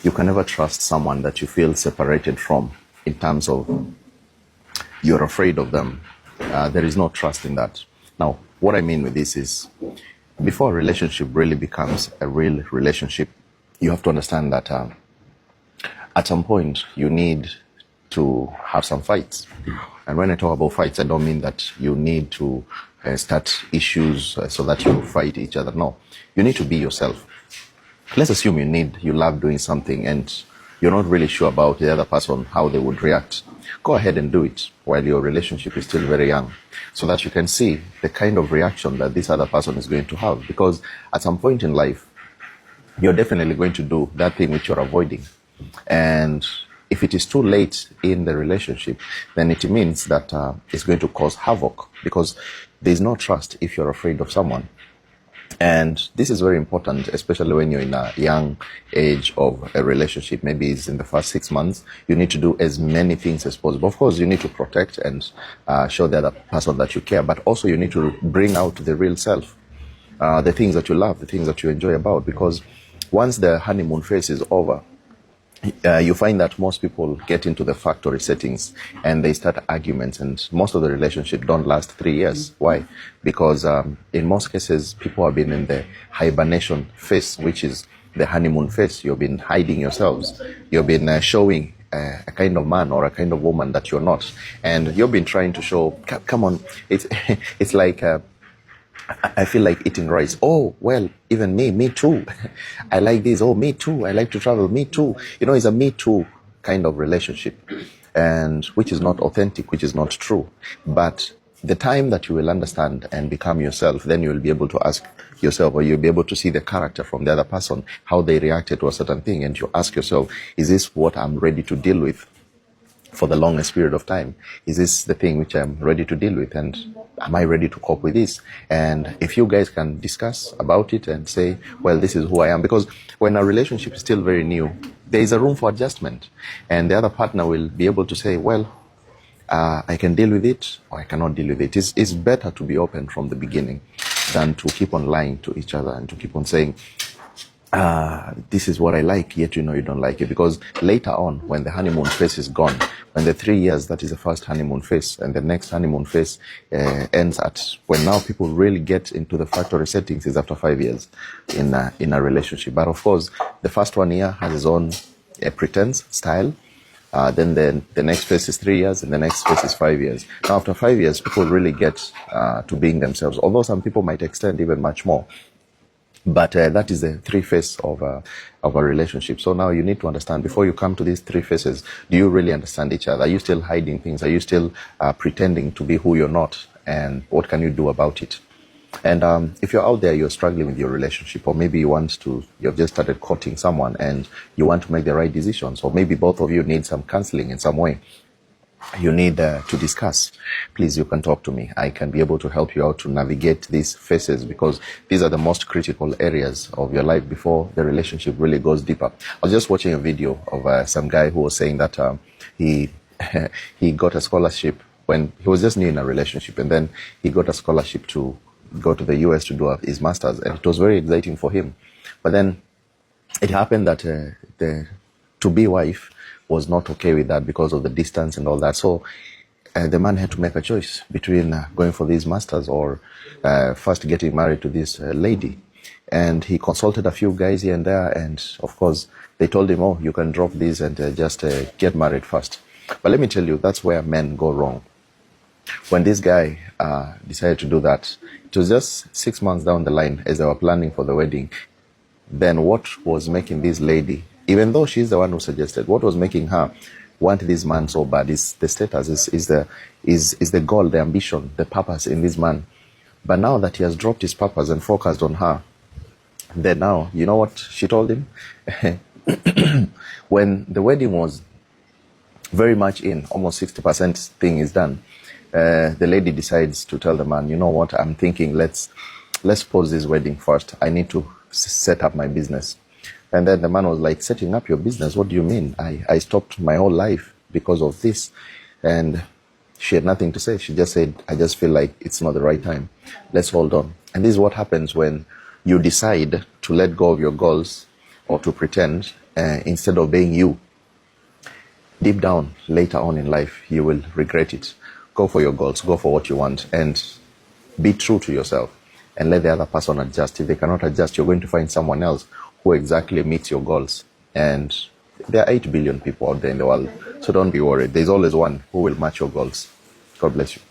you can never trust someone that you feel separated from in terms of you're afraid of them. There is no trust in that. Now, what I mean with this is, before a relationship really becomes a real relationship, you have to understand that at some point you need to have some fights. And when I talk about fights, I don't mean that you need to start issues so that you fight each other. No, you need to be yourself. Let's assume you love doing something and you're not really sure about the other person, how they would react. Go ahead and do it while your relationship is still very young, so that you can see the kind of reaction that this other person is going to have. Because at some point in life, you're definitely going to do that thing which you're avoiding. And if it is too late in the relationship, then it means that it's going to cause havoc, because there's no trust if you're afraid of someone. And this is very important, especially when you're in a young age of a relationship. Maybe it's in the first 6 months. You need to do as many things as possible. Of course, you need to protect and show the other person that you care, but also you need to bring out the real self, the things that you love, the things that you enjoy about. Because once the honeymoon phase is over, you find that most people get into the factory settings and they start arguments, and most of the relationship don't last 3 years. Why? Because in most cases, people have been in the hibernation phase, which is the honeymoon phase. You've been hiding yourselves. You've been showing a kind of man or a kind of woman that you're not. And you've been trying to show, come on, it's like... I feel like eating rice. Oh, well, even me too. I like this. Oh, me too. I like to travel. Me too. It's a me too kind of relationship, and which is not authentic, which is not true. But the time that you will understand and become yourself, then you will be able to ask yourself, or you'll be able to see the character from the other person, how they reacted to a certain thing. And you ask yourself, is this what I'm ready to deal with for the longest period of time? Is this the thing which I'm ready to deal with? And am I ready to cope with this? And if you guys can discuss about it and say, well, this is who I am. Because when a relationship is still very new, there is a room for adjustment. And the other partner will be able to say, well, I can deal with it or I cannot deal with it. It's better to be open from the beginning than to keep on lying to each other and to keep on saying, this is what I like, yet you don't like it. Because later on, when the honeymoon phase is gone, when the 3 years, that is the first honeymoon phase, and the next honeymoon phase ends at when now people really get into the factory settings is after 5 years in a relationship. But of course, the first 1 year has its own pretense style. Then the next phase is 3 years, and the next phase is 5 years. Now, after 5 years, people really get to being themselves, although some people might extend even much more. But that is the 3 phases of a relationship. So now you need to understand, before you come to these 3 phases, do you really understand each other? Are you still hiding things? Are you still pretending to be who you're not? And what can you do about it? And if you're out there, you're struggling with your relationship, or maybe you've just started courting someone and you want to make the right decisions, or maybe both of you need some counseling in some way, you need to discuss, please, you can talk to me. I can be able to help you out to navigate these phases, because these are the most critical areas of your life before the relationship really goes deeper. I was just watching a video of some guy who was saying that he got a scholarship when he was just new in a relationship, and then he got a scholarship to go to the US to do his master's, and it was very exciting for him. But then it happened that the to-be wife was not okay with that because of the distance and all that. So the man had to make a choice between going for these masters or first getting married to this lady. And he consulted a few guys here and there, and of course they told him, oh, you can drop this and just get married first. But let me tell you, that's where men go wrong. When this guy decided to do that, it was just 6 months down the line as they were planning for the wedding. Then what was making this lady, even though she's the one who suggested, what was making her want this man so bad is the status, is the goal, the ambition, the purpose in this man. But now that he has dropped his purpose and focused on her, then now, you know what she told him? When the wedding was very much in, almost 60% thing is done, the lady decides to tell the man, you know what, I'm thinking, let's pause this wedding first. I need to set up my business. And then the man was like, setting up your business? What do you mean? I stopped my whole life because of this. And she had nothing to say. She just said, I just feel like it's not the right time. Let's hold on. And this is what happens when you decide to let go of your goals or to pretend instead of being you, deep down, later on in life, you will regret it. Go for your goals, go for what you want, and be true to yourself, and let the other person adjust. If they cannot adjust, you're going to find someone else who exactly meets your goals. And there are 8 billion people out there in the world, so don't be worried. There's always one who will match your goals. God bless you.